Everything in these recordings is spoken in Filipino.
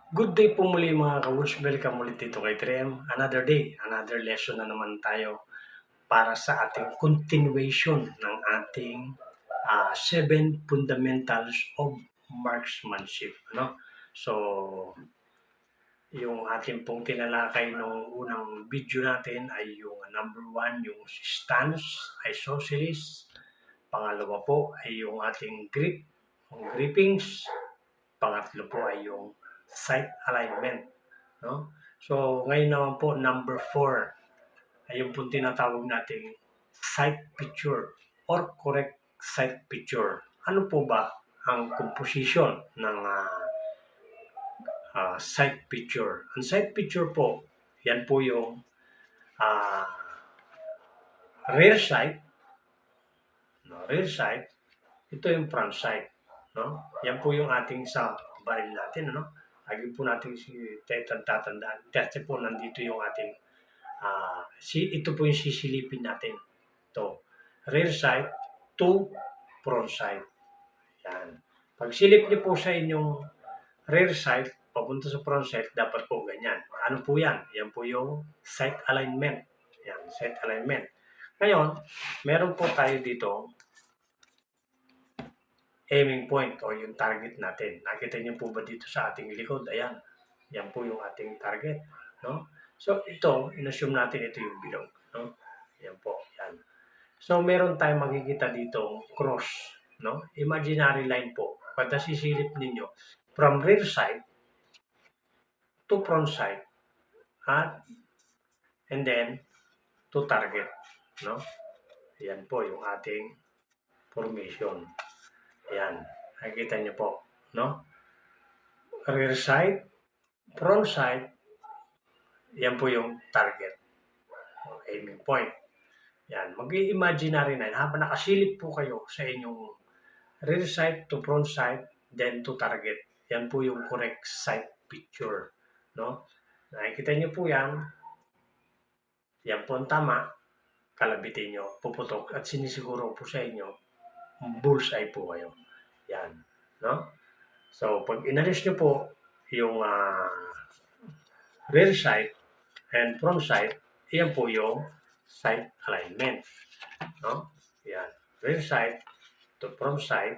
Good day po muli mga ka-Woods. Welcome ulit dito kay 3M. Another day, another lesson na naman tayo para sa ating continuation ng ating 7 fundamentals of marksmanship. So, yung ating pong tinalakay nung unang video natin ay yung number 1, yung stance, isosceles. Pangalawa po ay yung ating grip, yung grippings. Pangatlo po ay yung sight alignment. No? So, ngayon naman po, number 4, ay yung po tinatawag nating sight picture or correct sight picture. Ano po ba ang composition ng sight picture? Ang sight picture po, yan po yung rear sight. No? Rear sight, ito yung front sight. No? Yan po yung ating sa baril natin. Ano? Lagi po natin tatandaan. Kasi po nandito yung ating, ito po yung sisilipin natin. Ito, rear sight to front sight. Yan. Pag silip niyo po sa inyong rear sight, papunta sa front sight, dapat po ganyan. Ano po yan? Yan po yung sight alignment. Yan, sight alignment. Ngayon, meron po tayo dito aiming point o yung target natin. Nakita niyo po ba dito sa ating likod? Ayan. Yan po yung ating target. No? So, ito, inassume natin ito yung bilog. No? Yan po. Yan. So, meron tayong makikita dito cross. No? Imaginary line po. Pagka sisilip ninyo, from rear side to front side and then to target. No? Yan po yung ating formation. Ayan. Nakikita niyo po. No? Rear side, front side, yan po yung target. Aiming point. Yan. Mag-imaginary na. Habang nakasilip po kayo sa inyong rear side to front side, then to target. Yan po yung correct sight picture. No? Nakikita niyo po yan. Yan po ang tama. Kalabitin nyo. Puputok. At sinisiguro po sa inyo, bullseye po kayo. Yan. No? So, pag inalis nyo po yung rear sight and front sight, yan po yung sight alignment. No? Yan. Rear sight to front sight,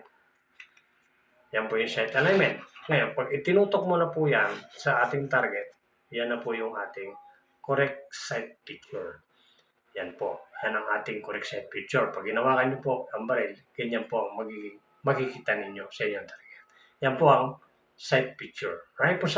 yan po yung sight alignment. Ngayon, pag itinutok mo na po yan sa ating target, yan na po yung ating correct sight picture. Yan po. Yan ang ating correct sight picture. Pag ginawakan nyo po ang baril, ganyan po ang makikita ninyo sa inyong target. Yan po ang sight picture. Right po, salamat.